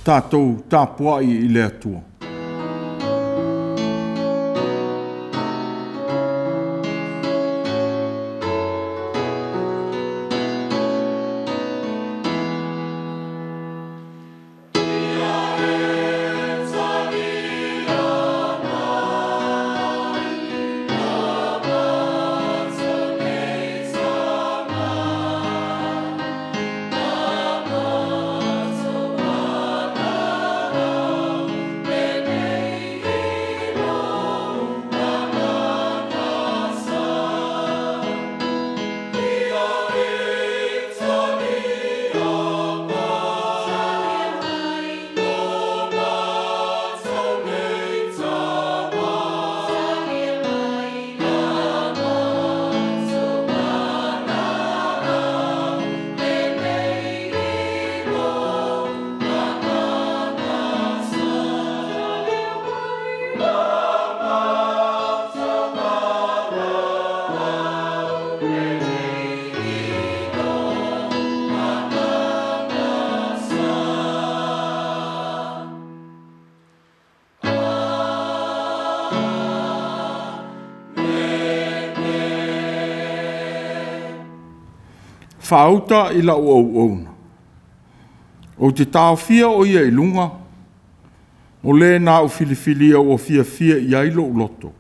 tātou tāpua I le atua. Whauta I la o o te tāwhia o ia I lunga. O le nā o filifilia o fia I ailo loto.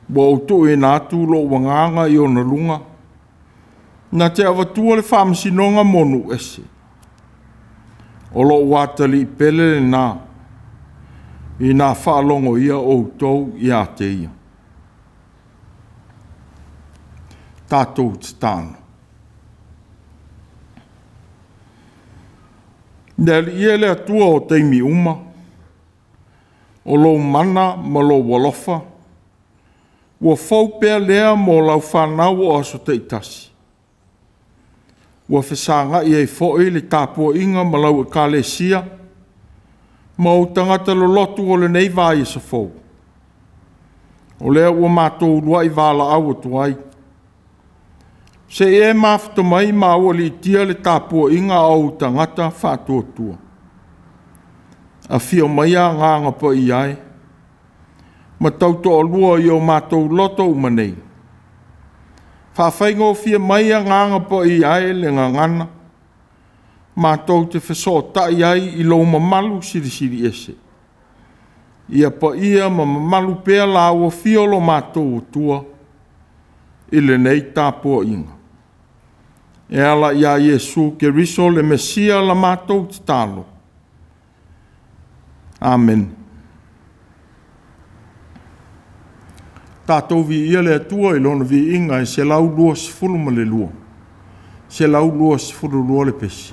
Wa o to e nātu lo wanganga I ona lunga. Na te awatua le whamasinonga monu ese. O lo watali pele le nā. I nā whaalongo ia o tau I a te ia. Tātou te tāna. Nel ia le atua o teimi uma, o lo mana ma lo walofa, ua fau pea lea mo lau whanau o aso te itasi. Ua whesanga I ei fo'i le tāpua inga ma lau e kālesia, ma o tangata lo lotu o le nei vai sa fau. O lea ua mātou rua I wala au o tuai. Se e mafta mai ma ua li tia le tāpua inga au tangata whātua tua. A whio mai a nganga pa I ai. Ma tauto o lua I o mātou loto umanei. Whawhaingo whio mai a nganga pa I ai le ngangana. Mātou te wheso tai ai I lo mamalu siri ese. Ia pa ia ma mamalu pea la ua whio lo mātou tua. I le nei tāpua inga. E ala ia Yesu ke riso le Mesia la mātou te tālo. Amen. Tātou vi ia le atua I lona vi inga e se lau lua sifuru ma le lua. Se lau lua sifuru lua le pesi.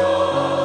Oh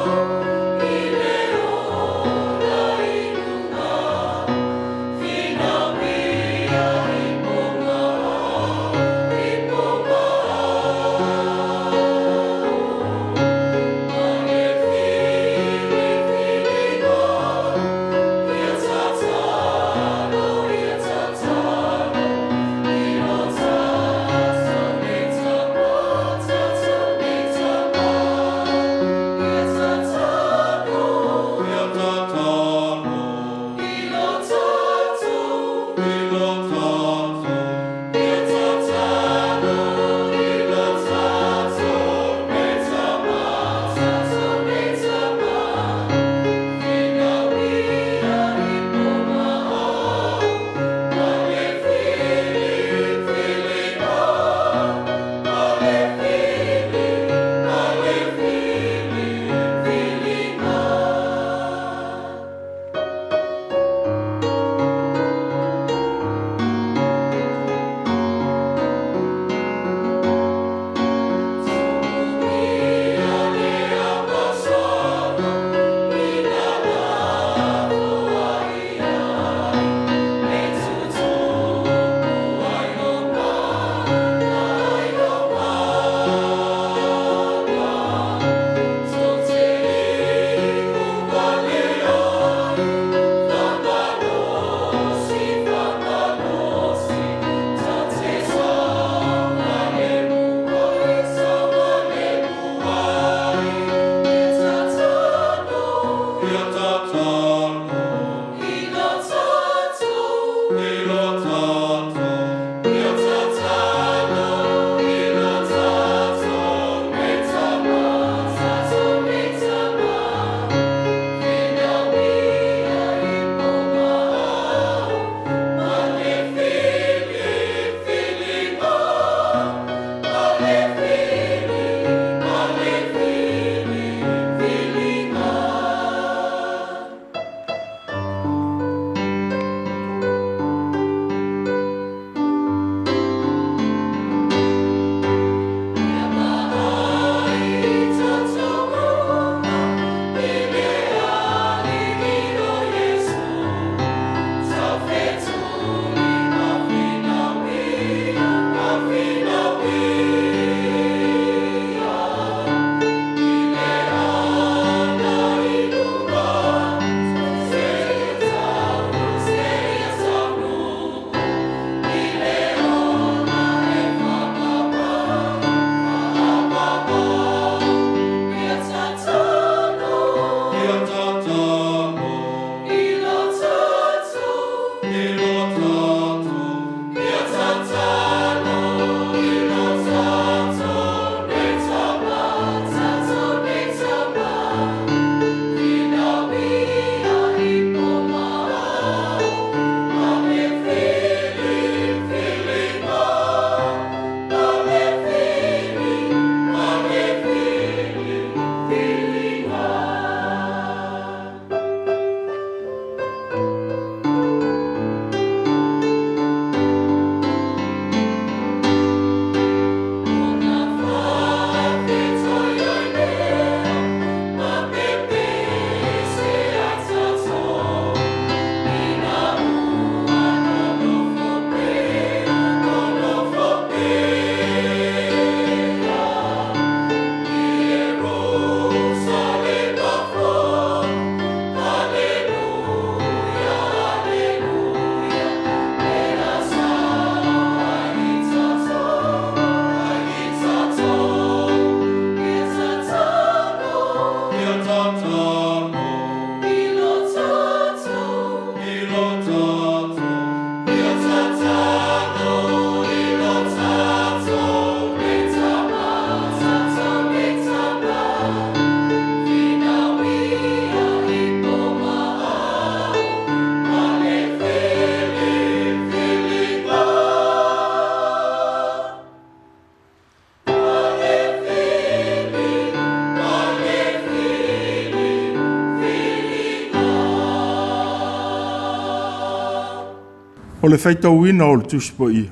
le whaitauina o le tuspo ia.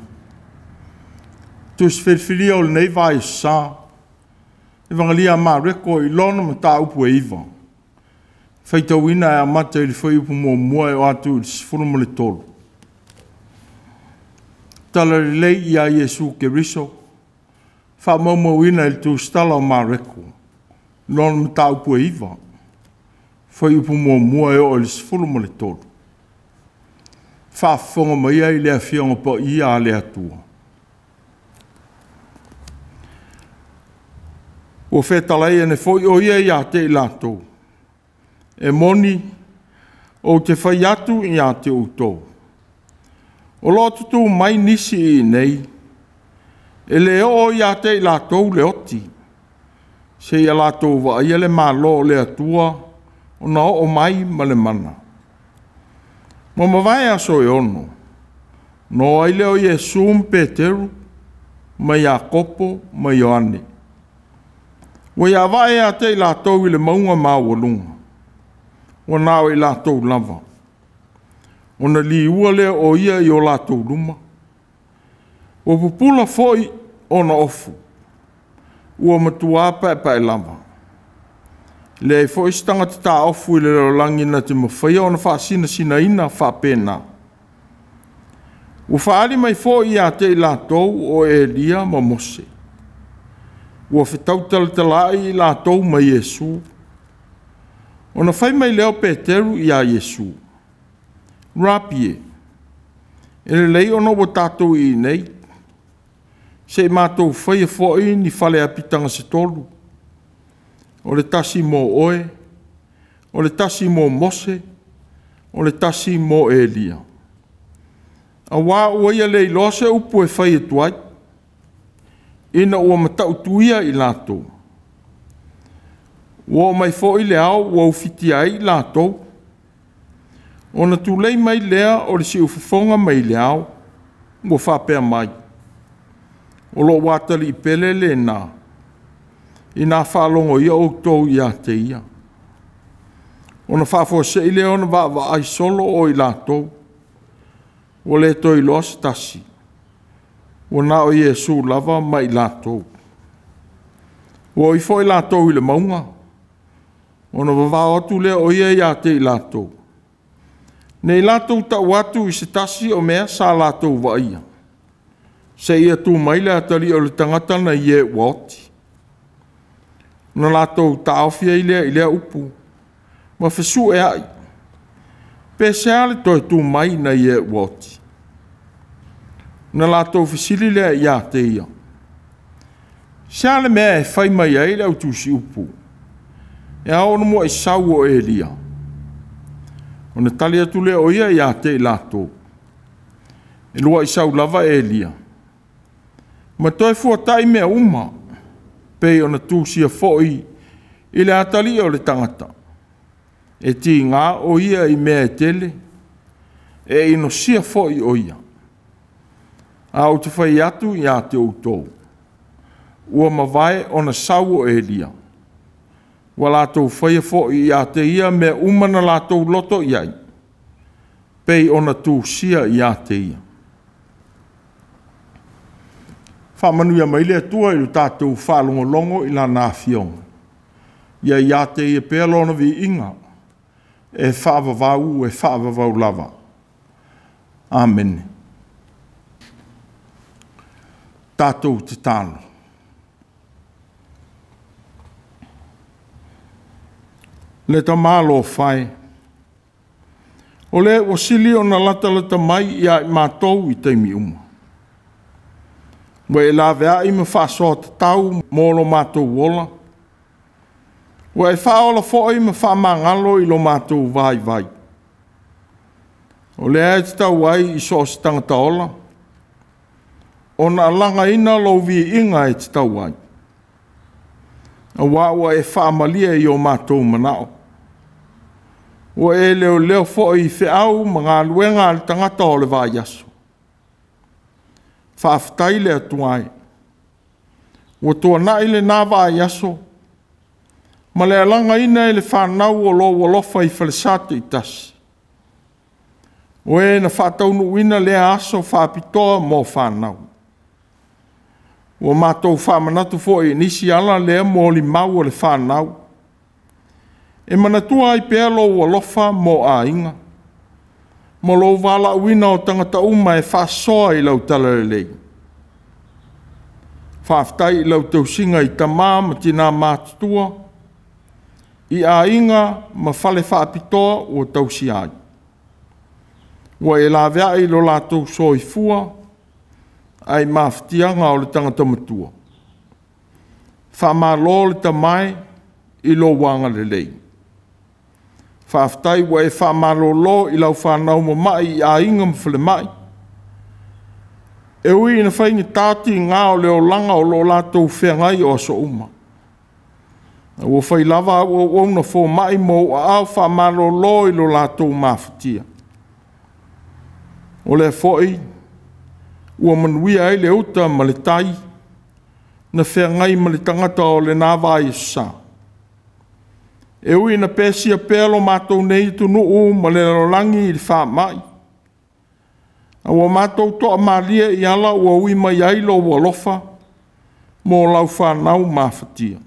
Tus whirwhiria o le nei vai sa. E vangalia ma reko I lona ma ta upu e iwa. Whaitauina e amata I le whai upu mua e o atu I sifuru le tolu. Tala lei ia Yesu ke riso. Wha maumauina I le tu stala o ma reko. Lona ma ta upu e iwa. Whai upu mua e o le sifuru le tolu. Wha whonga mai ai lea whionga po ia a lea tua. O whetalai ane fwoi o ia te I lātou. E moni o te whai atu ia te utou. O lotu tu mai nisi I nei. E le o ia te I lātou le oti. Se ia lātou wa ia le malo le atua o na o mai ma le mana. Ma mawai aso e ono. No ai leo Yesu Peteru, ma Iakopo, ma Ioane. Wa ia vai a te I lātou I le maunga mawalunga. Wa nao I lātou lava. O na li ua leo o ia I o lātou luma. O pupula foi o na ofu. Ua matua pa lava. Le ai foi stanga te tā ofu I le langi na te mawhia o na whaasina sina ina whapena. Ua whaari mai foi a te I lātou o Elia ma Mose. Ua whetau talatalai I lātou ma Yesu. O na whai mai leo Peteru I a Yesu. Rapie. E le lei ono wa tātou I nei. Se mātou whai e foi ni whale apitanga se tolu. O le tasi mō oe. O le tasi mō Mose. O le tasi mō Elia. A wā ua ia lei lose upu e whai e tuai. Ina ua matau tuia I lātou. Ua mai fo I le au ua ufiti ai I lātou. O na tūlei mai lea o le si ufafonga mai le au. Ua whapea mai. O lo watali I pele le nā. I nā whalongo ia o tō ia te ia. O na whafo se I le o na wa ai solo o I lātou. O le toi los tasi. O na o Yesu lava mai lātou. O I fo I lātou I le maunga. O na wawa otu le o ia te I lātou. Nei lātou ta watu I se tasi o mea sa lātou wa ia. Se ia tū mai le atari o le tangata na ie woti. Na lātou ta awhia I lea upu. Ma whesu e ai. Pese ale toi tū mai na ie woti. Na lātou whisili lea ia te ia. Se ale mea e whai mai ai leo tūsi upu. E ao na mua I sau o Elia. O na tali atu lea o ia te I lātou. E lua I sau lava Elia. Ma toi fuatai mea uma. Pei o na tūsi a foi I le atali o le tangata. E ti ngā o ia I mea e tele. E ino sia foi o ia. A o te whai atu I a te outou. Ua mawai o na sau o Elia. Wa lātou whai foi I a te ia mea umana lātou loto iai. Pei o na tūsia I a te ia. Whamanuia mai lea tua I tātou whalongolongo I la nā whionga. Ia te ia pēlona vi inga. E whaavavau e whaavavau lava. Amen. Tātou te tāno. Le ta mālo whai. O le o sili o na lata mai ia I mātou I teimi uma. Wa e la vea I me whaasoa te tau mōlo mātou wola. Wa e whaola fōi me whaamangalo I lo mātou vai. O le e te tau ai I so se tangata ola. O na langa ina lo vi inga e te tau ai. A wa e whaamalia I o mātou manao. Wa e leo fōi I whiau mga luenga al tangata o le vai aso. Whaaftai le atuai. Wa tua nai le nā vai aso. Ma le alanga ina le whanau o lo walofa I whalesate I tasi. O e na whātaunu wina lea aso whāpitoa mō whānau. Ua mātou whamanatu fo e nisi ala lea mō li mau o le whānau. E manatua ai pēa lo ua lofa mō a inga. Mō lo wala wina o tangata uma e whasoa i lau tala lelei. Whaftai i lau tausinga i tamā ma tina mātutua. I a inga ma whale whaapitoa o tausi ai. Ua e la vea i lo lātou soifua ai mawhitianga o le tangata matua. Whamalo le tamai i lo wanga lelei. Whaftai wa e whamalo lo i lau whanau ma mai i a inga mwhale mai. E ui ina whaingi tāti ngā o leo langa o lo lātou whengai o aso uma. Ua whai lava o na fō mai mo a au whamalo lo i lo lātou mawhitia. O le fōi, ua manuia ai le uta ma le tai, na whengai ma le tangata o le nāwā i sa. E ui na pēsia pēlo mātou nei tu nuu ma le rolangi i le wha mai. Ua mātou toa mālia i ala ua ui mai ailo ua lofa, mō lau whanau mawhatia.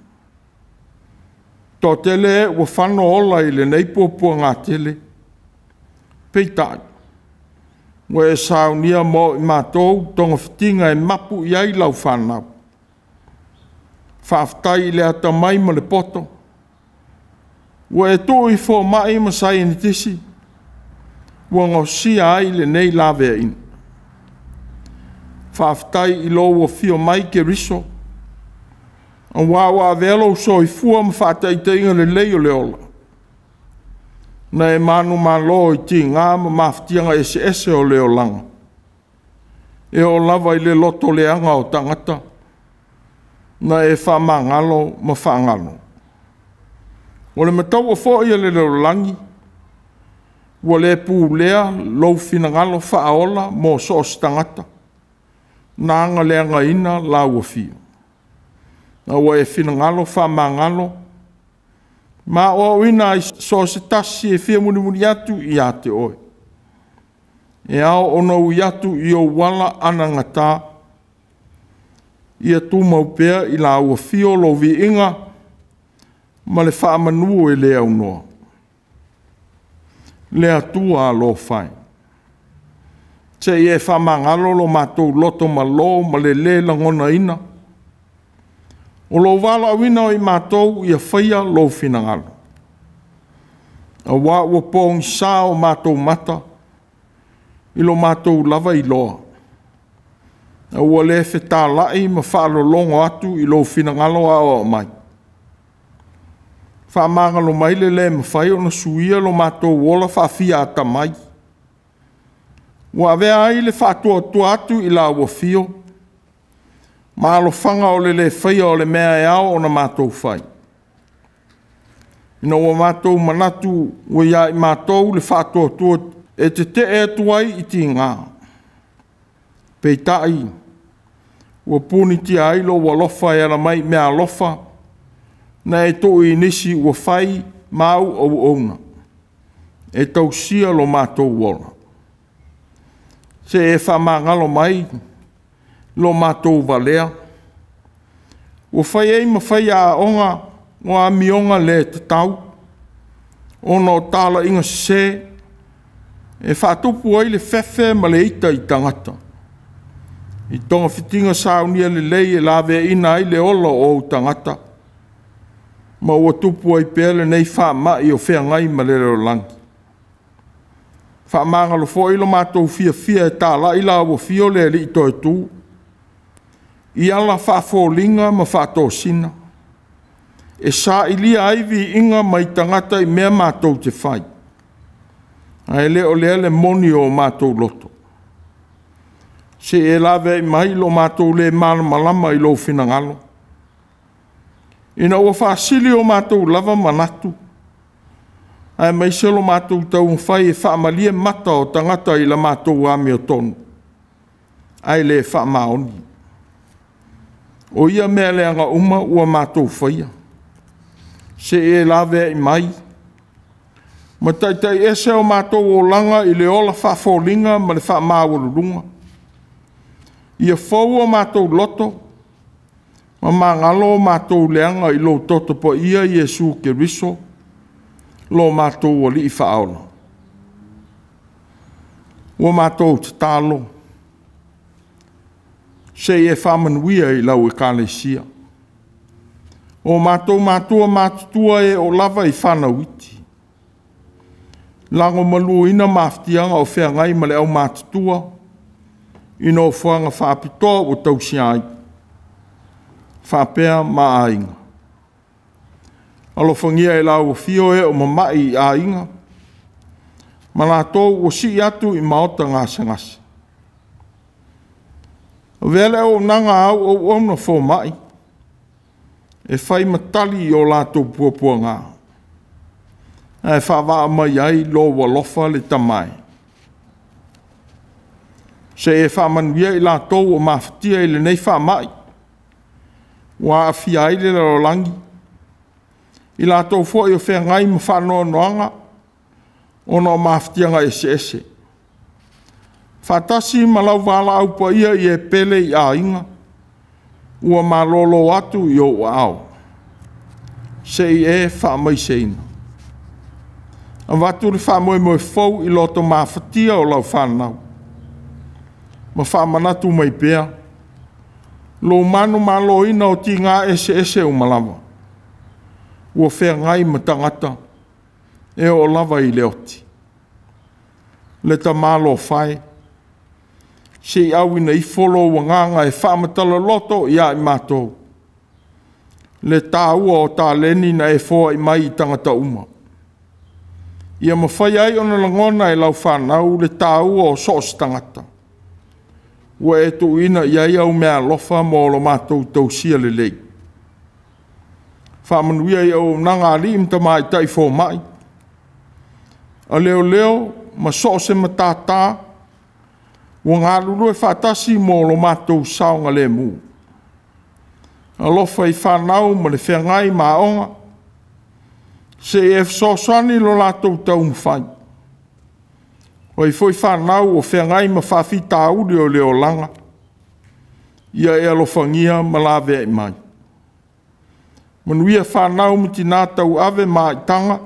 Tō tele ua whano ola i le neipopua ngā tele. Peitai. Ua e saunia mō i mātou tonga whitinga e mapu i ai lau whanau. Whaftai i le ata mai ma le poto. Ua e tō i fō mai ma sai ni tisi. Ua ngausia ai le nei lawea in. Whaftai i lo ua fio mai ke riso. An wāwa velo so i fua ma whātai te inga le leo le ola. Na e manu ma lo i ti ngā ma mawhitianga ese o leo langa. E o lava i le loto leanga o tangata. Na e whama ngalo ma whangalo. O le matau o fo i le leo langi. Ua le pū lea lau fina ngalo whaola mō so tangata. Nanga leanga ina la ua fio. Na ua e fina ngalo whama ngalo. Ma o ina i so se tasi e fia muni atu i ate oi. E ao ono i atu i o wala ana ngata. Ia tu maupea i la ua fio lo vi inga. Ma le wha manu e lea unoa. Lea tua lo fai. Te e wha mangalo lo mātou loto ma lo ma le langona ina. O lo wala wina i mātou i a whaia lo finangalo. A wā ua pōngi sā o mātou mata. I lo mātou lava i loa. A ua le whetā lai ma whaalo longo atu i lo finangalo a o mai. Whamangalo mai le ma whai o na suia lo mātou wola whawhia ata mai. Ua vea ai le whātua atu i la ua fio. Ma alo whanga o le whaia o le mea e ao o na mātou whai. Ina ua mātou manatu ua ia i mātou le whātua tua e te e tuai i ti ngā. Pei tai, ua puni ti ailo ua lofa e ala mai mea lofa, na e tō i nisi ua whai mau au auna. E tau sia lo mātou wala. Se e whamangalo mai, lo mātou valea. Ua whai ei ma whai a onga, o a mionga le te tau. Ono tala inga se, e whātupu ai le whewhe ma le ita i tangata. I tonga whitinga saunia le lei e lawe ina ai le ola o tangata. Ma ua tupu ai pēle nei whamai o whengai ma le reo langi. Whamangalo fo ilo mātou fia e tāla ila ua fio le li to e tū. I ala whafōlinga ma whātōsina. E sā ilia aivi inga mai tangata i mea mātou te whai. Ai leo le moni o mātou loto. Se e lawe i mai lo mātou le mana malama i lo finangalo. Ina ua whaasili o mātou lava manatu. Ai mai se lo mātou tau mwhai e whaamalia mata o tangata i la mātou ame o tonu. Ai le whaamaoni. O ia mea leanga uma ua mātou whaia. Se e lawe i mai. Ma tai ese o mātou o langa i le ola whawholinga ma le whamāwarurunga. Ia whau o mātou loto, ma mangalo o mātou leanga i lo toto po ia Iesu Keriso, lo mātou o li i whaona. O mātou te tālo, se e whamanuia i lau e kālesia. O mātou mātutua e o lava i whanauiti. Lango malu ina maftianga o whea ngai ma le au mātutua, ino o whanga whaapitoa o tausiai. Whapea ma a inga. Alofangia e lau o fio e o mamai a inga. Malatou o si atu i maota ngase ngase. Vele o nanga au o ona fo mai. E whai matali o lato puapua ngā. E whawaa mai ai lo walofa le tamai. Se e whamanuia i lato o mawhatia i le nei whamai. Wa a fia i le rolangi. I lato fo i o whea ngai ma whanoa noanga. Ono mawhatia nga ese ese. Whatasi malau wala au pa ia i e pele i a inga. Ua malolo atu i o au. Se i e whamai seina. A watu le whamoe moe fau i loto mawhatia o lau whanau. Ma whamanatu mai pēr. Lo manu malo ina o ti ngā ese ese o malawa. Ua whea ngai ma tangata. E o lava i leoti. Le ta malo whai. Se au ina i folo wa nganga e whamatala loto i a i mātou. Le tā ua o tā leni na e fōa i mai i tangata uma. Ia mawhai ai ona langona e lau whanau le tā ua o soos tangata. Ua e tu ina i ai au mea lofa mo lo mātou tausia le lei. Whamanuia i au nanga ali imta mai tai fō mai. A leo leo ma soose ma tātā. Ua ngā lulu e whātasi mō lo mātou saonga le mū. Alofa i whanau ma le whengai mā onga. Se e fsosani lo lātou tau mwhai. O i foi whanau o whengai ma whawhita uri o leo langa. Ia e alofangia ma lawe i mai. Manuia whanau miti nā tau ave mā i tanga.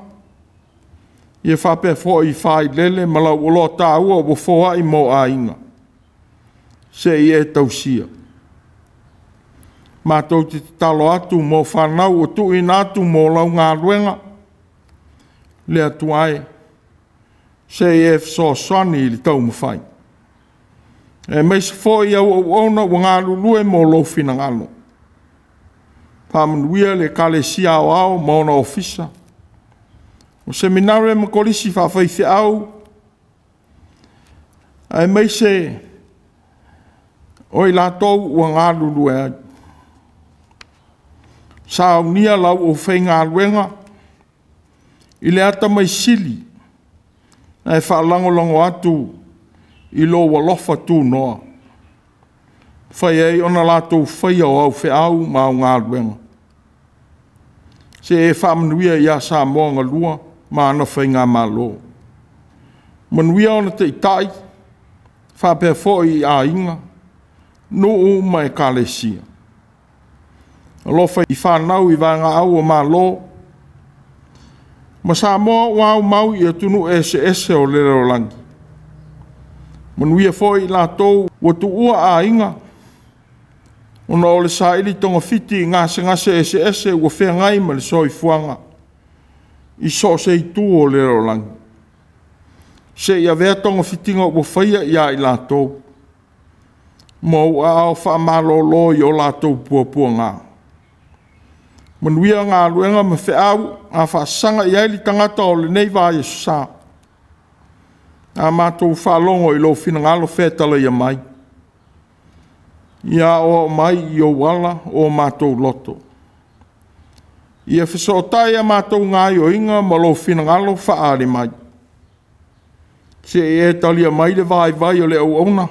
Ia whape fo i whai lele ma lau olo tā ua o foa i mo a inga. Se i e tausia. Mātou te talo atu mō whanau o tu ina atu mō lau ngā ruenga. Le atu ai. Se i e fsosani i li tau mwhai. E meis fo i au ona o ngā lulue mō lau finangalo. Pāmanuia le kale si au au mō na ofisa. O seminare ma kolisi whawhaithi au. E meis e oi lātou ua ngā lulu e ai. Sāu nia lau o whai ngā luenga. I le ata mai sili. E whaalangolongo atu i lo walofa tū noa. Whai ei ona lātou whai au au whi au ma au ngā luenga. Se e whaamanuia i a sā moa ngā lua ma ana whai ngā malo. Manuia ona te itai. Whapea fōi i a inga. No o mai kalesia. Alofa i whanau i wanga au o malo. Ma sa moa wau mau i atunu ese ese o lero langi. Manuia foi la tou o tu ua a inga. Ona o le sa ili tonga fiti ngase ese ese ua whea ngai ma le soi fuanga. I so se i tu o lero langi. Se ia vea tonga fitinga o whaia ia i la tou. Mo au whaamalo lo i o lātou puapua ngā. Manuia ngā luenga ma whiau a whaasanga i aili tangata o le nei vā Yesu sā. A mātou whaalongo i lo finangalo whetala ia mai. Ia o mai i o wala o mātou loto. Ia whesotai a mātou ngā i o inga ma lo finangalo whaare mai. Se e talia mai le vai o le au ona.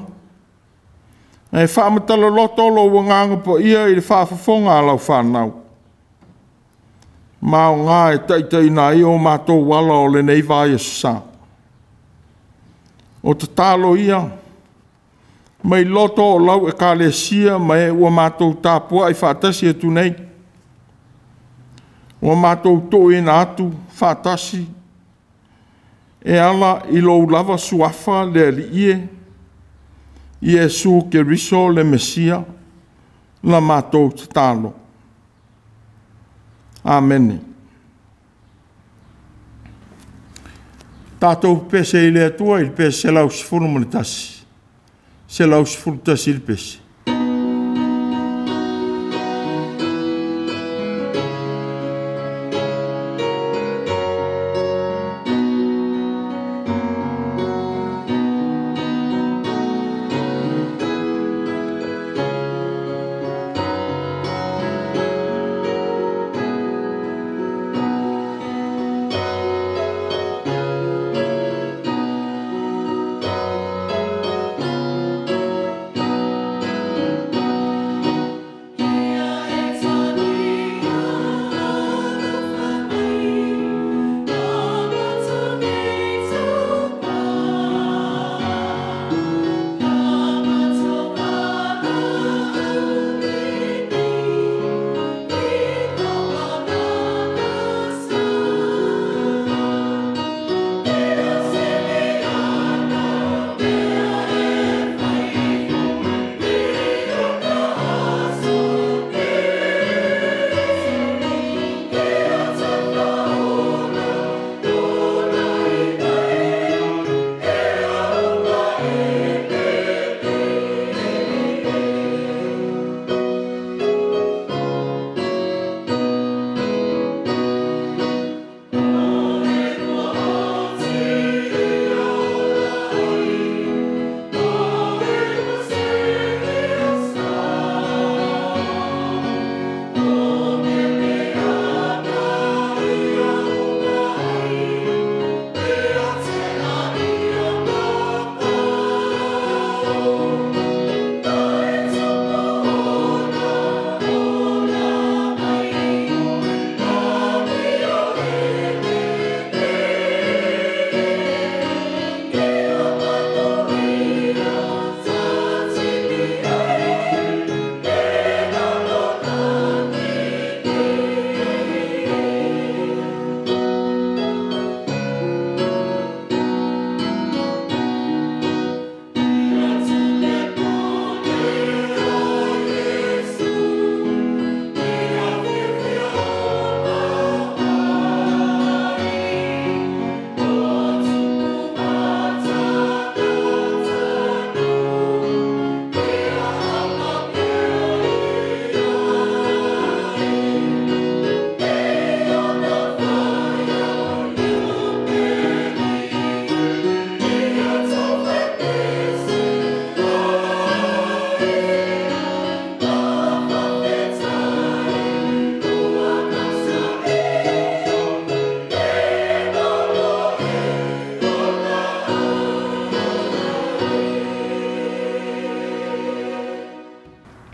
E whaamatala loto lo wanganga po ia i le whaafafonga lau whanau. Ma o ngā e taitai nā i o mātou wala o le nei vai sa. O te talo ia, mai loto o lau e ka le sia mai ua mātou tāpua i whātasi e tu nei. Ua mātou tō e nā atu whātasi e ala i lou lava suafa le ali ie i e su ke riso le mesia la mātou te talo. Amen. Tātou pese i le atua i pese se lau sifuru manitasi. Se lau sifuru tasi i pese.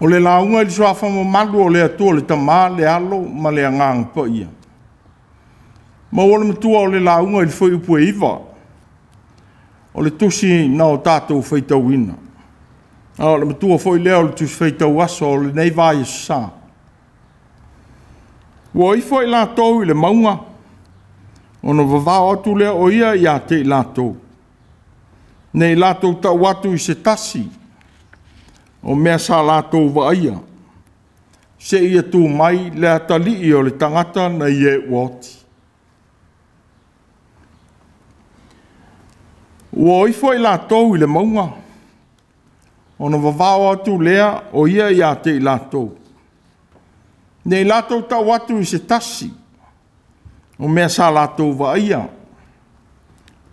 O le launga i soafa mo malu o le atua le tamā le alo ma le angang pa ia. Ma o le matua o le launga i le fwoi upu e iwa. O le tusi na o tātou whaitau ina. O le matua fwoi leo le tusi whaitau aso o le nei vai sa. Ua i fwoi lātou i le maunga. O na wawao atu lea o ia i a te i lātou. Nei lātou tau atu i se tasi. O mea sa lātou waia. Se ia tū mai le atali i o le tangata na i e uoti. Ua i fwoi lātou i le maunga. O na wawao atu lea o ia i a te i lātou. Nei lātou tau atu i se tasi. O mea sa lātou waia.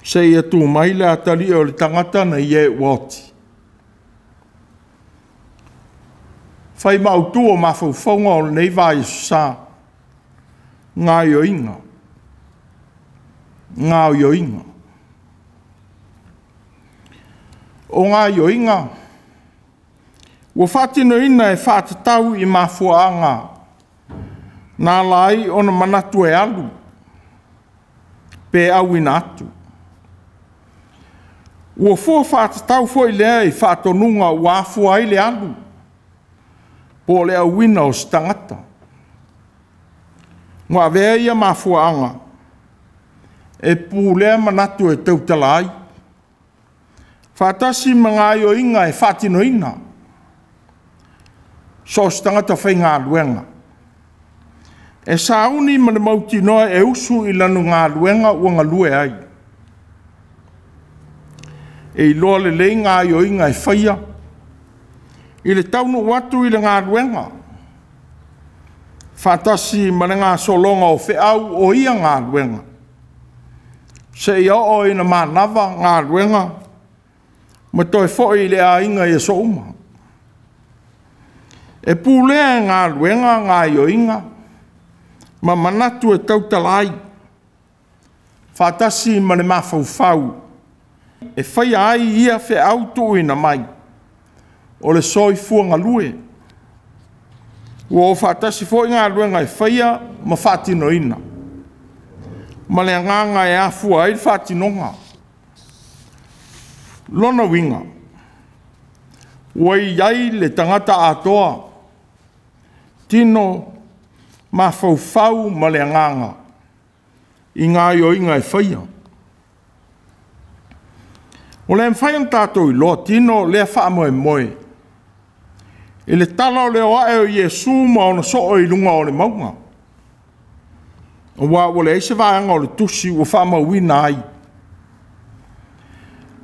Se ia tū mai le atali i o le tangata na i e uoti. Fai mautu o mawhauwhaunga o nei vai sa. Ngā ioinga. Ngā ioinga. O ngā ioinga. Ua whātino ina e whātatau i mafuanga. Nā lai ona manatu e alu. Pe au ina atu. Ua fua whātatau fo i lea i whātonunga ua fua i le alu. Po le au wina o stangata. Ngā vea ia mā fua anga. E pū lea manatu e tautala ai. Whātasi mga o inga e whātino ina. So stangata whai ngā luenga. E sauni mana mauti noa e usu i lanu ngā luenga ua ngā lue ai. E i loa le lei ngā o inga e whaia. I le taunu watu i le ngā luenga. Whātasi mana ngā solonga o whiau o ia ngā luenga. Se ia o ina mānawa ngā luenga. Ma toi fōi le a inga e so uma. E pūlea ngā luenga ngā o inga. Ma manatu e tautalai. Whātasi ma le mawhauwhau. E whaia ai ia whe autu ina mai. O le soi fuanga lue. Ua o whātasi fo ngā luenga e whaia ma whātino ina. Ma le nganga e afua ai whātinonga. Lona winga. Ua iai le tangata atoa. Tino ma whauwhau ma le nganga. I ngā o inga e whaia. O le mwhaian tātou i loa tino lea wha moe moe. I le tala o le oa o Iesu ma ona so o i lunga o le maunga. O wa le eise vaanga o le tusi o wha ma wina ai.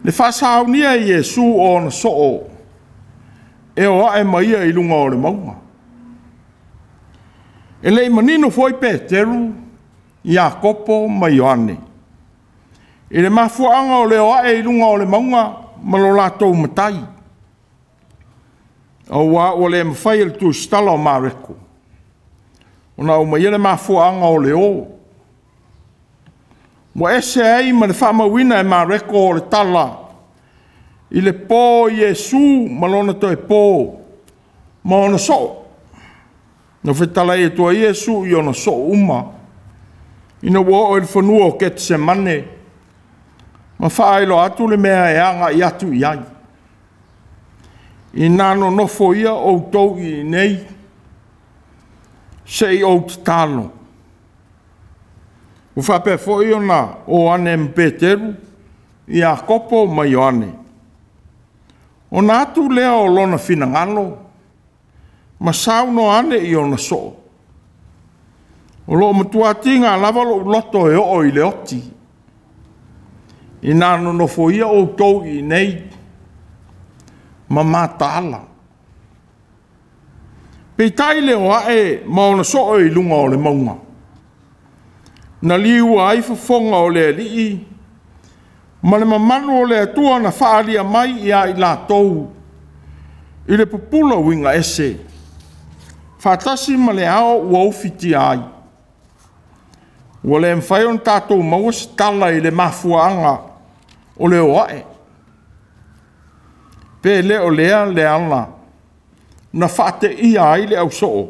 Le wha saunia i Iesu o ona so o. E oa e maia i lunga o le maunga. E le manino foi Peteru, Iakopo ma Ioane. I le mafuanga o le oa e ilunga o le maunga ma lo lātou matai. O le mawhai le tu stala o mareko. O na o mai le mafuanga o le o. Mo ese ei ma le whamawina e mareko o le tala. I le pō Iesu ma lona to e pō. Ma ona so. No whetala e tua Iesu i ona so uma. Ina wo o il whanua o Getsemane. Ma whaelo atu le mea e anga i atu i ai. I nano nofo ia o tau i nei. Se i o talo. O whape fo i ona o ane Peteru. I a kopo ma Ioane. O na atu lea o lona fina ngalo. Ma sauno ane i ona so. O lo matuati ngā lava lo loto e o i le oti. I nāno no foia o tau i nei. Ma mātala. Pei tai le o ae maona so o i lunga o le maunga. Na liu ai fafonga o le alii. Ma le mamanu o le atua na whaalia mai i a i la tou. I le popula winga ese. Whātasi ma le ao ua ufiti ai. Ua le mwhaion tātou maua si tala i le mafuanga o le oae. Pe le o lea le ala. Na whaate ia ai le au soo.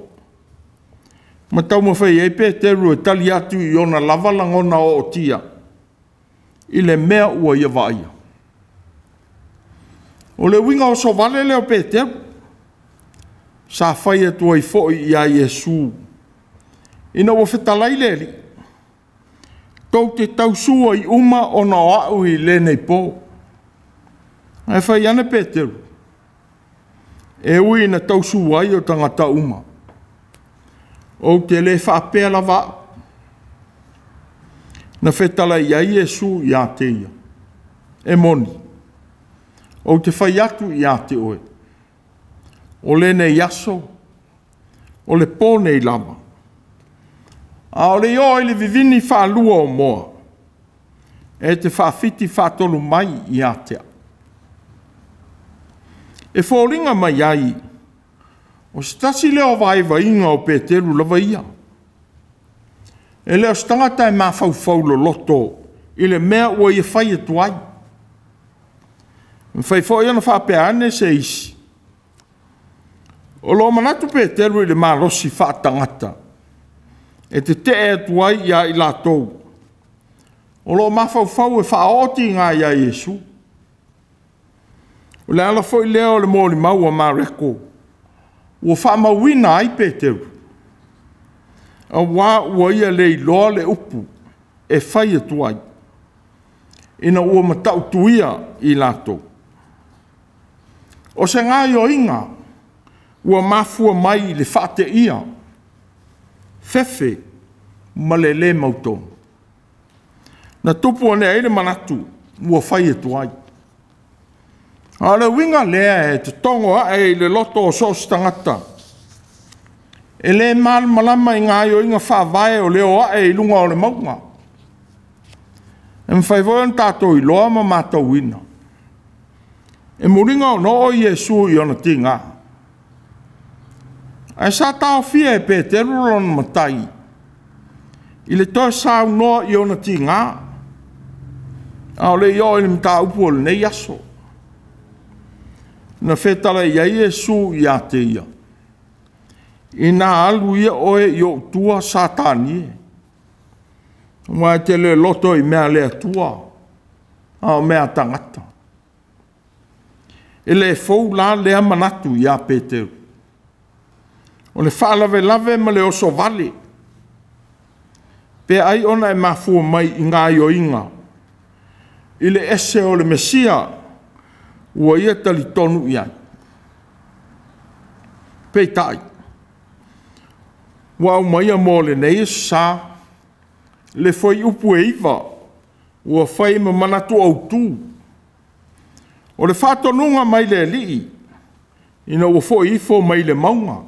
Ma tau mawhai ei Peteru e tali atu i ona lavalangona o tia. I le mea ua ia vaia. O le winga o so vale leo Peteru. Sa whai atua i fōi i a Iesu. Ina ua whetalai leli. Tau te tausua i uma o na au i le nei pō. E whai ane Peteru. E ui na tausua i o tangata uma. O te le whaapea lava. Na whetalai i a Iesu i a te ia. E moni. O te whai atu i a te oe. O le nei yaso, o le pō nei lama. A o le o i le vivini whaalua o moa. E te whaafiti whaatolu mai i atea. E whōringa mai ai. O stasi leo vai inga o Peteru lava ia. E leo stangata e mawhauwhau lo loto. I le mea ua i whai atu ai. Mwhai fo iana whaapea ane se isi. O lo manatu Peteru i le malosi whaatangata. e te tuai ia i lātou. O lo mawhauwhau e whaoti ngā ia Iesu. O le ala fo i leo le mōli maua mā reko. Ua whamauina ai Peteru. A wā ua ia le iloa le upu e whai atuai. Ina ua matau tuia i lātou. O se ngā io inga, ua mafua mai le whate ia. Fefe, ma le mautonu. Na tupu ane eile manatu, ua whai atuai. A le winga lea e te tongo e le loto o sos tangata. E le mal malama i ngā io inga whawai o leo e i lunga o le maunga. E mwhaivoe an tātou i loa ma mātou ina. E muringa o no Iesu i ona ti ngā. E sa tau fia e Peteru lon matai. I le toi sau noa i ona ti ngā. A o le io i mta upu o le nei aso. Na whetara ia Iesu i a te ia. I nā alu ia oe i o tua satanie. Mai te le loto i mea lea tua. A o mea tangata. E le fau la lea manatu i a Peteru. O le whaalave lave ma le oso vale. Pe ai ona e mafua mai i ngā io inga. I le ese o le Mesia. Ua ia tali tonu iai. Pei tai. Ua au maia mō le nei sa. Le foi upu e iwa. Ua whai ma manatu au tū. O le whatonunga mai le lii. Ina ua foi ifo mai le maunga.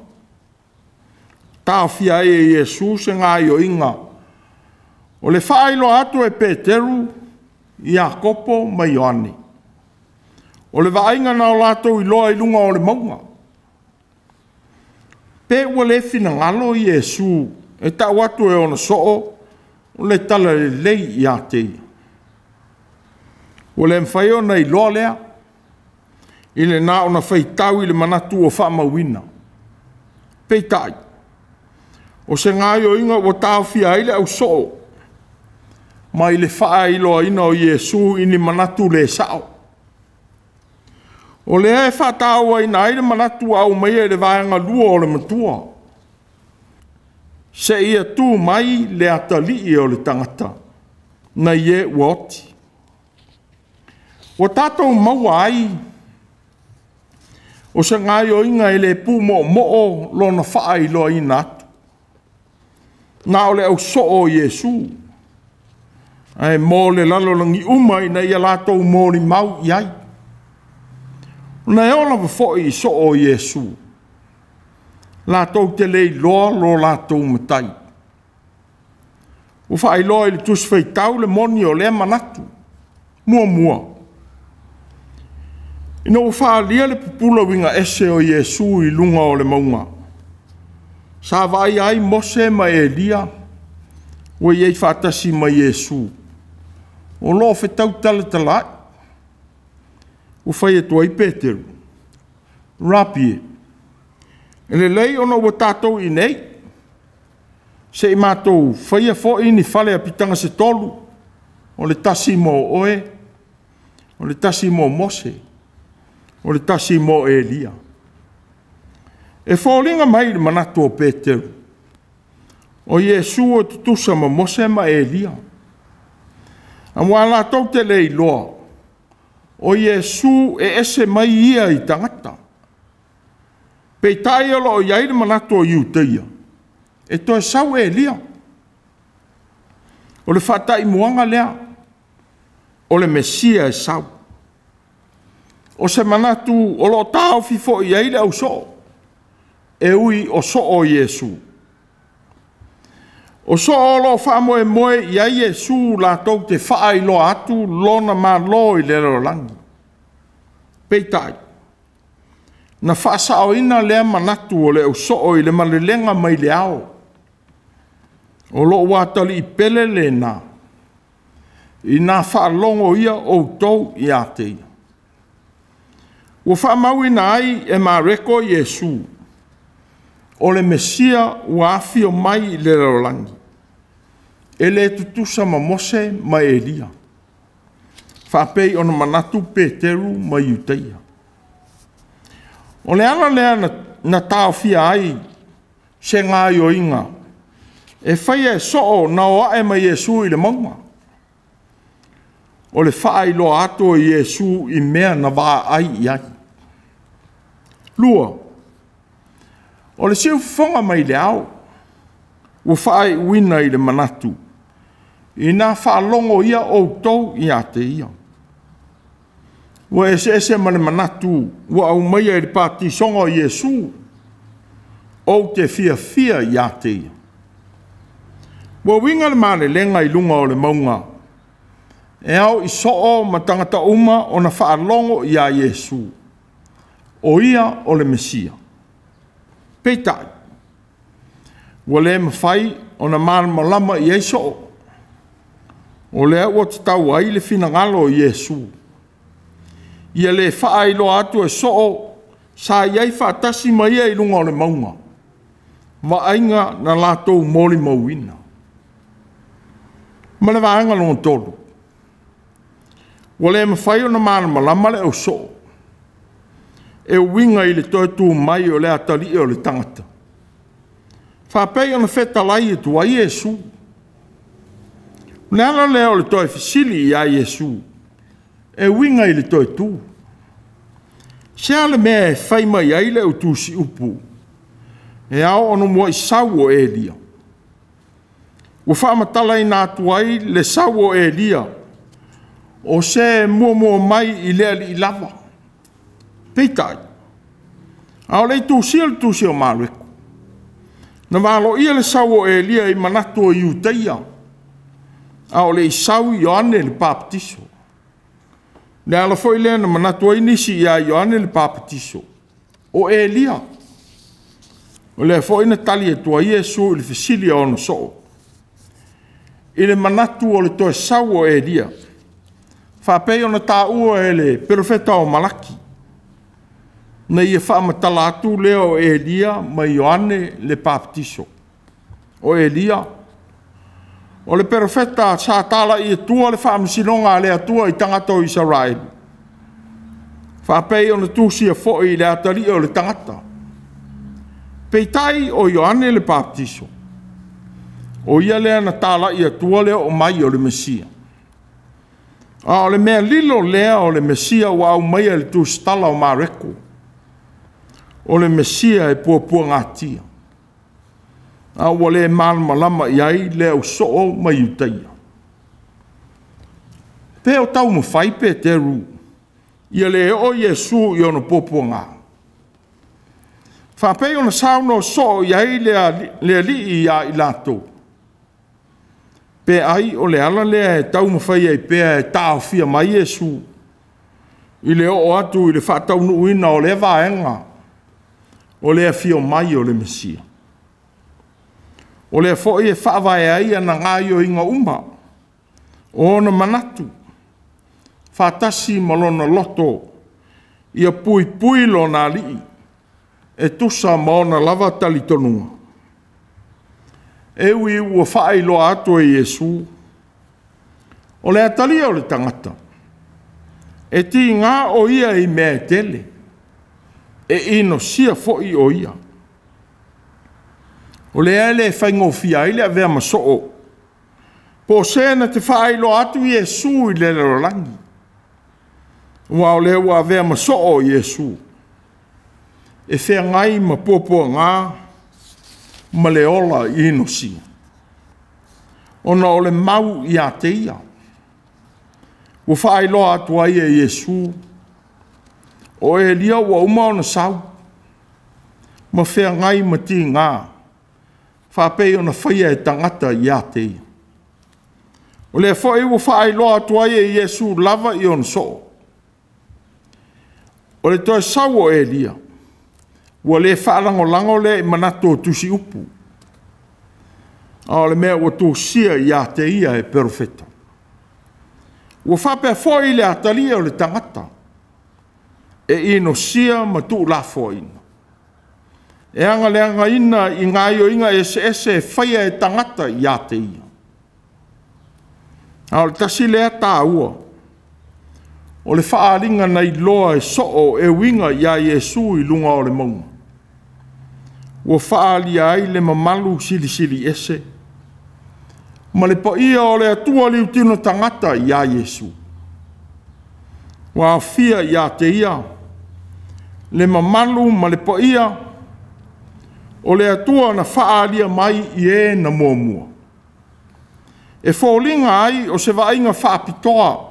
Tā fia e Iesu se ngā io inga. O le whailo atu e Peteru. Iakopo mai Ioane. O le vainga na o lātou i loa i lunga o le maunga. Pe ua le fina ngalo i Iesu, e ta watu e ona soo, o le tala le lei i a te. O le mwhai ona i loa lea, i le nā ona whai tau i le manatu o whamawina. Pei tai. O se ngāi o inga o tāu fia ile au soo, ma i le wha i loa ina o Iesu i ni manatu le sao. O le e whātāua i nāire manatu au mai e le vāenga lua o le matua. Se ia tū mai le atali i o le tangata. Na ie uoti. O tātou maua ai. O se ngai o inga e le pū mo lona wha i loa i nātu. Nā o le au so o Iesu. Ai mō le lalolangi umai na ia lātou mōri mau i ai. Na e ola wafo i so o Iesu. Lātou te lei loa lo lātou matai. O whai loa i le tuswhai tau le moni o le manatu. Mua. Ina o whaalia le pupula winga ese o Iesu i lunga o le maunga. Sa vai ai Mose ma Elia. O iei whaatasi ma Iesu. O lo whetau tala talai. O whai atua i Peteru. Rapie. E le lei ono wa tātou i nei. Se i mātou whai a fo i ni whale a pitanga se tolu. O le tasi mo oe. O le tasi mo Mose. O le tasi mo Elia. E whaulinga mai le manatu o Peteru. O Iesu o tutusa ma Mose ma Elia. A mua la tau te lei loa. O Iesu e ese mai ia i tangata. Pei tai alo o iaire manatu o iuteia. E toi sau Elia. O le whatai muanga lea. O le Mesia e sau. O se manatu o lo tau fifo i iaire au so. E ui o so o Iesu. O so o lo whamoe moe i a Iesu la tau te whaai lo atu lona ma lo i lero langi. Pei tai. Na whaasa o ina lea manatu o le o so o i le malelenga mai le ao. O lo watali i pele le na. I na whaalongo ia o tau i a te ia. O whaamau ina ai e ma reko Iesu. o le Mesia ua afi o mai le laolangi. E le tutusa ma Mose ma Elia. Whapei ona manatu Peteru ma Iuteia. O le ana lea na tau fia ai se ngā ioinga. E whaia e soo na o ae ma Iesu i le maunga. O le whaai lo ato i Iesu i mea na wā ai i ai. Lua, o le siu whonga mai le au, ua whaai uina i le manatu. I nā whaalongo ia o tau i a te ia. Ua ese ma le manatu, ua au mai e le pāti songa i Iesu, o te fia i a te ia. Ua winga le male lenga i lunga o le maunga, e au i soo ma tangata uma o na whaalongo i a Iesu, o ia o le Mesia. Peitai, ua le mawhai o na malama i eiso, o le ua te tau ai le finangalo i Iesu. Ia le whaai lo atu e soo, sa iai whaatasi mai i lunga o le maunga. Wa ainga na lātou mōli mauina. Ma le waanga longa tolu. Wa le mawhai o na malama le o soo. E winga i le toi tū mai o le atali o le tangata. Whapei o na wheta lai e tua Iesu. Nana leo le toi fisili i a Iesu. E winga i le toi tū. Sea le mea e whaima i aile o tūsi upu. E ao ono mua i sau o Elia. Ua whaamatala i nā tuai le sau o Elia. O se mua mai i lea li i lava. Peitai. Ao lei tūsi o mareku. Na walo ia le sau o Elia i manatu o Iuteia. Ao le i sau i Ioane le Papatiso. Le ala foi lea na manatu ai nisi i a Ioane le Papatiso. O Elia. O le foi na tali e tua Iesu i le fisili o no soo. I le manatu o le toe sau o Elia. Whapei o na tā ua e le profeta o Malaki. Na ia whaamatala atu lea o Elia ma Ioane le Papatiso. O Elia. O le profeta sa tala i tua le whaamisilonga le atua i tangata o Israel. Whapei o na tūsia fōi le atari o le tangata. Peitai o Ioane le Papatiso. O ia lea na tala i atua lea o mai o le Mesia. A o le mea lilo lea o le Mesia wa au mai le tūstala o mareko. O le Mesia e puapua ngatia. A ua le malama i ai le au soo ma Iuteia. Pe o tau mawhai Peteru, ia le o Iesu i ono puapua ngā. Whapei ona sauno soo i ai le li i a i lato. Pe ai o le ala lea e tau mawhai ai pea e tau fia mai Iesu. I le o atu i le whatau nuuina o le vaenga. O le fio mai o le Mesia. O le foi e whaawai ai ana ngāio inga uma. O na manatu. Whatasi malona loto. Ia pui lo nā lii. E tusa maona lava tali tonunga. E ui ua whaai lo ato e Iesu. O le atali o le tangata. E ti ngā o ia i mea tele. E ino sia foi o ia. O le ele whaingo fia ile a vea masoo. Po sena te whailo atu Iesu i le rolangi. Ua o le ua vea masoo Iesu. E whea ngai ma pōpua ngā ma le ola i ino sia. Ona o le mau i a te ia. Ua whailo atu ai e Iesu. O e lia ua uma ona sau. Ma whea ngai ma ti ngā. Whapei ona whaia e tangata i a te ia. O le whai ua whaai loa tua e Iesu lava i ona soo. O le toi sau o Elia. Ua le whaalango le manato tusi upu. A le mea ua tūsia i a te ia e profeta. Ua whapea whai le atalia o le tangata. E ino sia ma tu la foina. E anga leanga ina I ngā ioinga ese whaia e tangata I a te ia. A o le tasi lea tā ua. O le whaaringa nei loa e soo e winga I a Iesu I lunga o le maunga. Ua whaali ai le mamalu sili ese. Ma le pa ia o le atua liu tino tangata I a Iesu. Wa fia I a te ia. Le mamalu ma le pa ia o le atua na whaalia mai I e na muamua. E whaulinga ai o se wainga whaapitoa.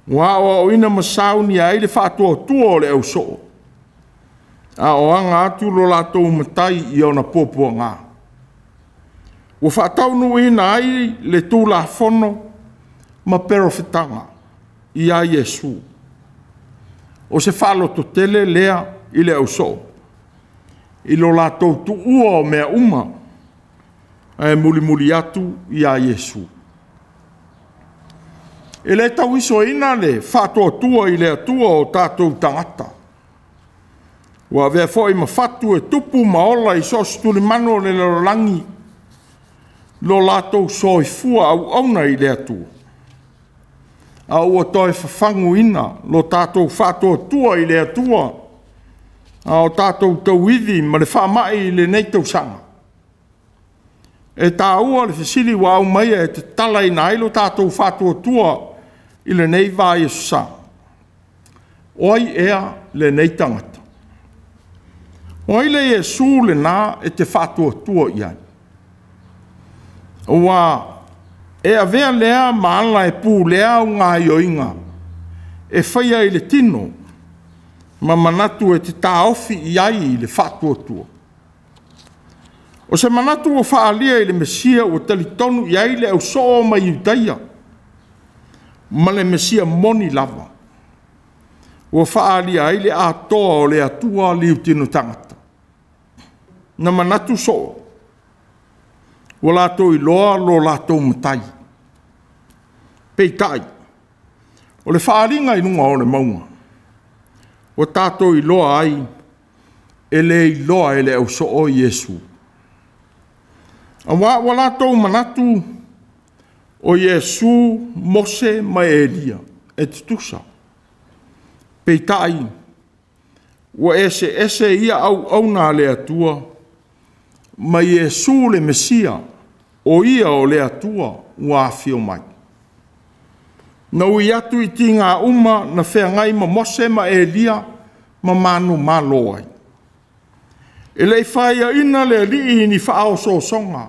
Wa o ina masauni ai le whaatua tua o le au soo. A o anga atu lo lātou matai I ona pōpua ngā. Ua whaataunu ina ai le tūla whono ma perofetanga I a Iesu. O se whaaloto tele lea I le au soo. I lo lātou tu ua o mea uma. E muli atu I a Iesu. E le tau iso ina le whātua tua I le atua o tātou tangata. Wa vea fo I mawhatu e tupu maola I sos tuli mano le lorangi. Lo lātou soi fua au auna I le atua. A ua toi whawhangu ina lo tātou whātua tua I le atua. A o tātou tauithi ma le whaamai I le nei tau sanga. E tā ua le whisiri wa au maia e te tala I na ilo tātou whātua tua I le nei vā Iesu sa. Oi ea le nei tangata. Oi le Iesu le nā e te whātua tua I ai. Ua e a vea lea maala e pū lea o ngā ioinga. E whaia I le tino. Ma manatu e te tāofi I ai I le whātua tua. O se manatu o whaalia I le Mesia o talitonu I ai le au soo mai Iudaia. Ma le Mesia moni lava. O whaalia ai le atoa o le atua liu tino tangata. Na manatu soo. O lātou I loa lo lātou matai. Peitai. O le whaaringa I nunga o le maunga. O tātou I loa ai. E le I loa e le au soo Iesu. A wa lātou manatu o Iesu Mose ma Elia e te tusa. Peitai. O ese ia au nā le atua. Ma Iesu le Mesia o ia o le atua ua fio mai. Na ui atu I ti ngā uma na whea ngai ma Mose ma Elia ma manu ma loai. E lei whaia ina le li ni whaao so songa.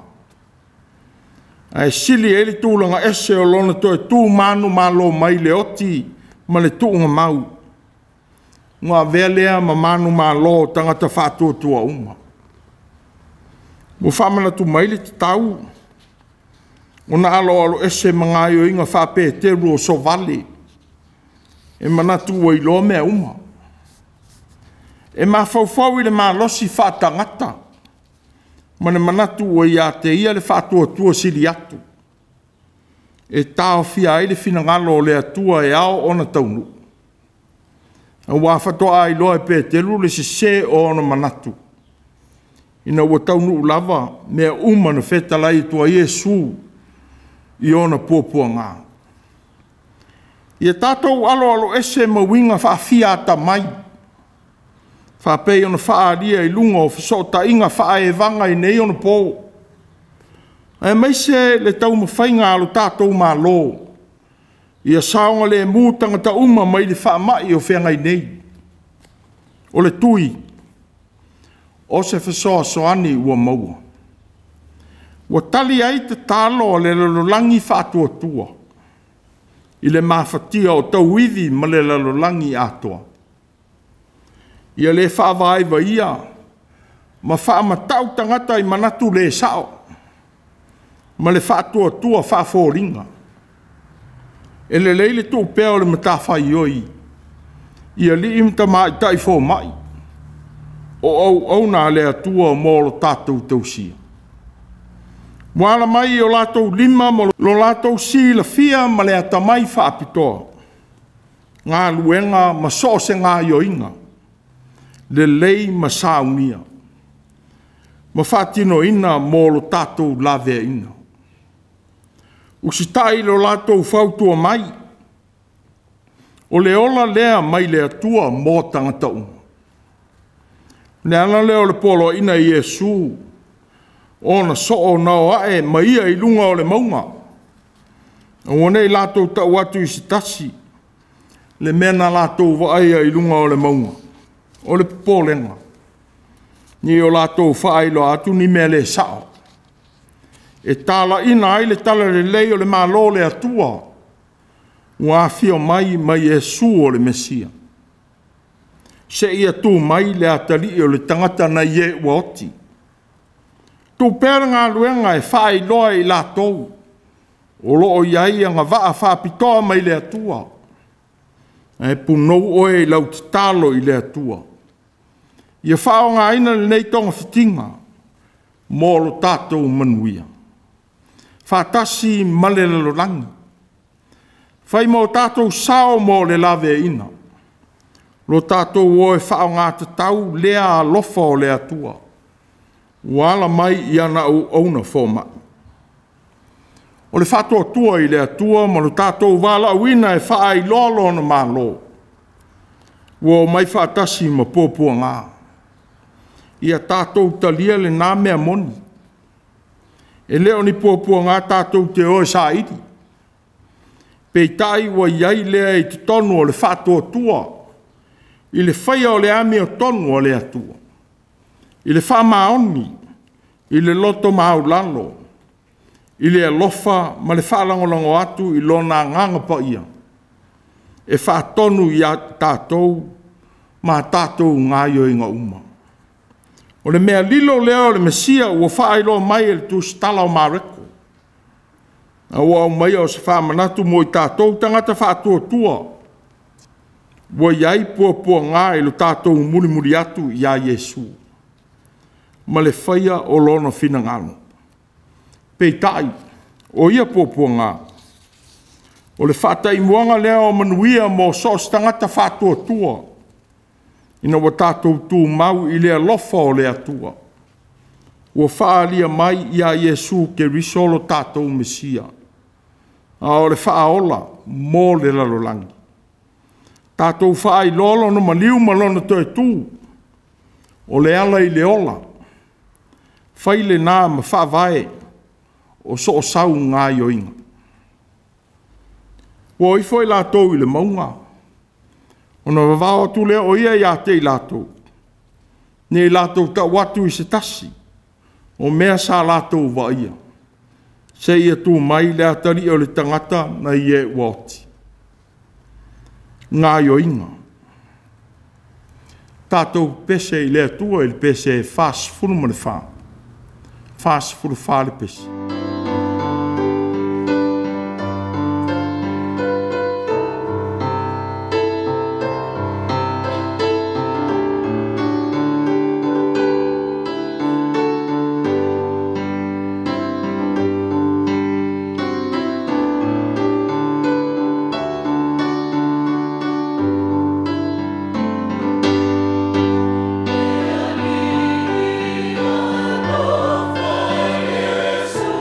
Ai sili e li tūlanga ese o lona toi tū manu ma lo mai le oti ma le tūnga mau. Ngā velea ma manu ma lo tangata whātua tua uma. Mo whamana tu maile te tau. O na alo ese mga yo inga whape te ruo so vale. E manatu o I lo mea uma. E ma fau I le ma losi whatangata. Ma ne manatu o ia te ia le whatua tua sili atu. E tau fia ai le finangalo le atua e ao ona taunu. A wawhatoa ai loa e pētelu le se o ona manatu. Ina ua taunu lava mea uma na whetalai tua Iesu I ona pōpua ngā. Ia tātou alo ese mawinga whaafia ata mai. Whapei ona whaaria I lunga o whasota inga whae vanga I nei ona pō. E meise le tau mawhainga alo tātou mā lō. Ia saonga le mūtanga ta uma mai le whaamai o whengai nei. O le tui. O se whasoa soani ua maua. Ua tali ai te tālo le lalolangi whātua tua. I le mawhatia o tauithi ma le lalolangi atoa. Ia le whaavaiva ia. Ma whaamatau tangata I manatu le sao. Ma le whātua tua whaaforinga. E le leile tō pēo le matawhai oi. Ia li imta mai tai fō mai. O nā le atua mōlo tātou tausia. Wala mai o lātou lima mo lo lātou si la fia ma le atamai whaapitoa. Ngā luenga ma so se ngā ioinga. Le lei ma saunia. ma whaatino ina mō lo tātou lawe ina. Usitai lo lātou whautua mai, o le ola lea mai le atua mō tangata unga. Ne ana leo le polo ina Iesu, ona soo nao ae maia I lunga o le maunga. O nei lātou tau atu I sitasi, le mena lātou waaia I lunga o le maunga, o le polenga. Ni o lātou whaailo atu ni mea le sao. E tala ina ai le tala le lei o le malo le atua, ua fio mai Iesu o le Mesia. Se ia tū mai le atali o le tangata na ie woti. Tū pēra ngā luenga e whaai loa I lātou, o loo iai anga waa whapitoa mai le atua. E punou oe I lau talo I le atua. Ia whao ngā ina le nei tonga whitinga, mō lo tātou manuia. Whātasi male le lorangi. Whai mō tātou sao mō le lawe ina. Lo tātou oe whao ngā tatau lea alofa o le atua. Wala mai I ana au auna fōma. O le whātua tua I le atua, ma lo tātou wala awina e whaai lolo na mālo. Wo mai whātasi ma pōpua ngā. Ia tātou talia le nā mea moni. E leo ni pōpua ngā tātou te oe sa iti. Peitai wa iai lea I te tonu o le whātua tua. I le whaia o le ami o tonu o le atua. I le whamaoni, I le loto maulalo, I le alofa ma le whalangolongo atu I lona nganga pa ia. E whaatonu I a tātou, ma tātou ngā yo inga uma. O le mea lilo leo le Mesia ua whaelo mai e le tu stala o mareko. A ua au mai o se whamanatu mo I tātou tangata whaatua tua. Wa iai pua ngā e lo tātou muri atu I a Iesu. Ma le whaia o lona whina ngāno. Peitai, o ia pua ngā. O le whaatai muanga leo o manuia mo sos tangata whaatua tua. Ina wa tātou tū mau I lea lofa o lea tua. Ua whaalia mai I a Iesu ke risolo tātou Mesia. A o le whaaola mō le lalolangi. Tātou whaai lolo no maliu malona toi tū. O le ala I le ola. Whai le nā ma whaavae. O so o sau ngā yoinga. Wo I foi lātou I le maunga. Ona wawao atu lea o ia ia te I lātou. Ne I lātou ta watu I se tasi. O mea sa lātou wa ia. Se ia tū mai lea tari o le tangata na ie woti. Ngā yoinga. Tātou pese I lea tua I le pese fast furu ma le wha. Fast furu wha le pese. So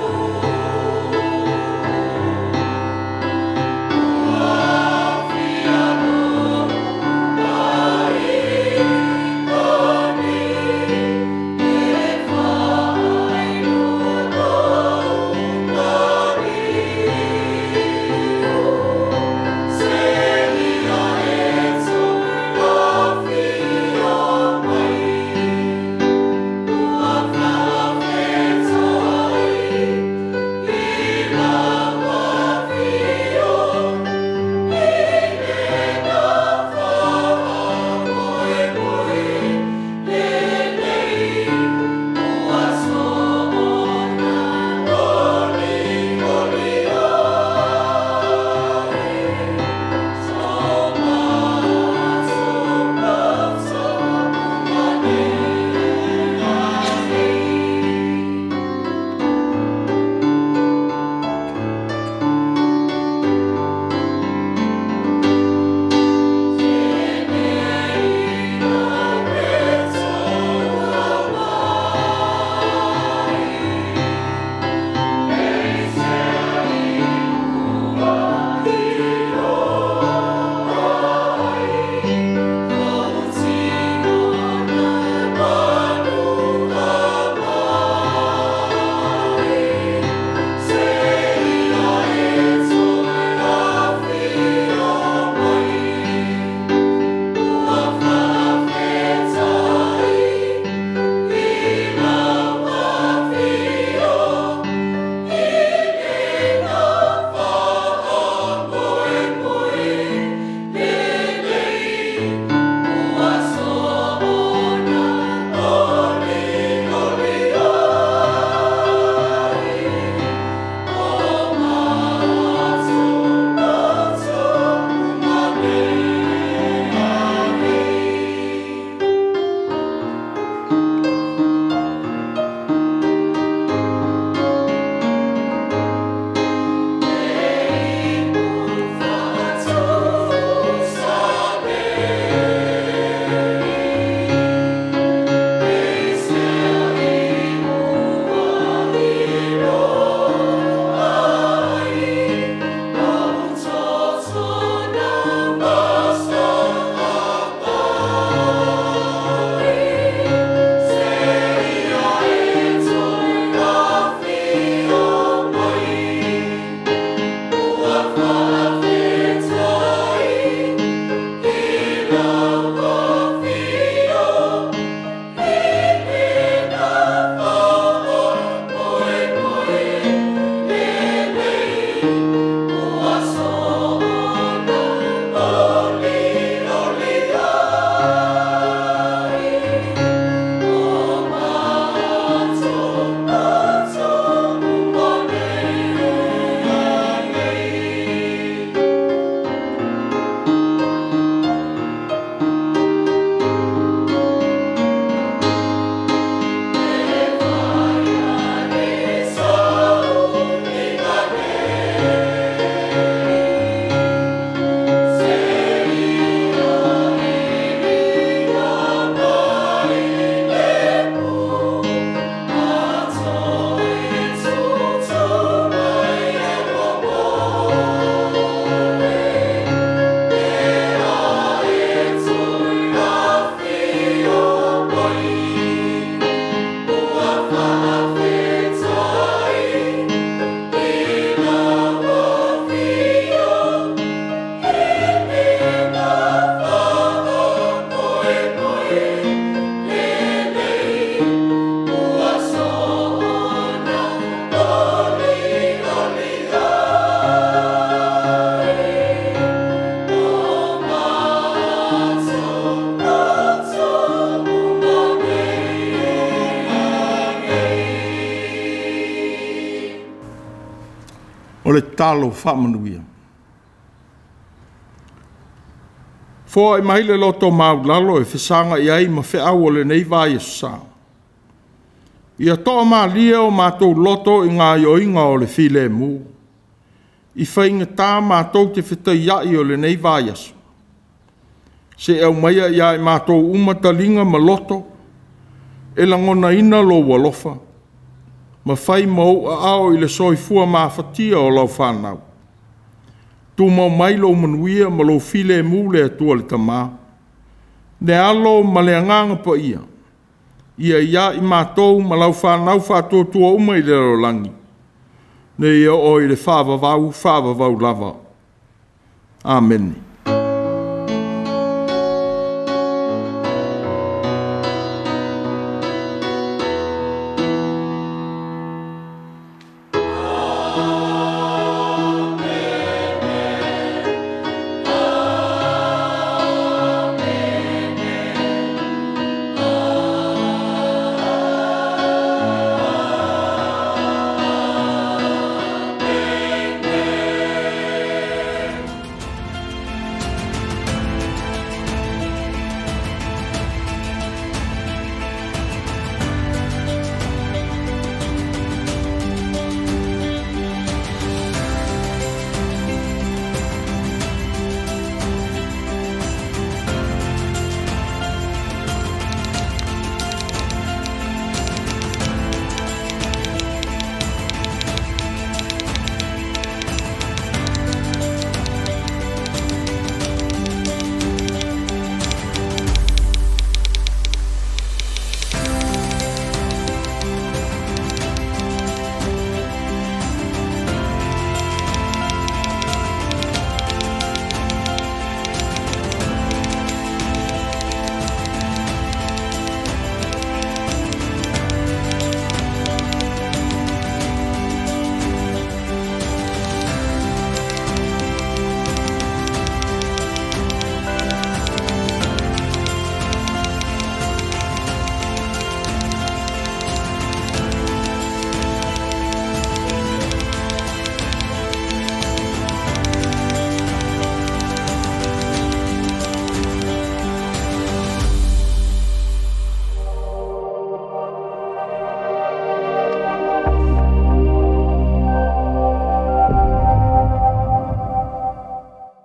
o le talo whamanuia. Fōa i mai le loto maulalo e whisanga i ai ma whiau o le nei vai e sa. Ia toa maa lia o mātou loto i ngā ioinga o le file mu. I whainga tā mātou te whitai iai o le nei vai asu. Se au maia ia i mātou umatalinga ma loto, e langona ina lo walofa, ma whai mau a ao i le soifua mawhatia o lau whanau. Tu mau mai lo manuia ma lo file mu le atua le tamā. Ne alo ma le anganga pa ia. Ia i mātou ma lau whanau whātua tua uma i le rolangi. Ne ia o i le whāwawau lava. Amen.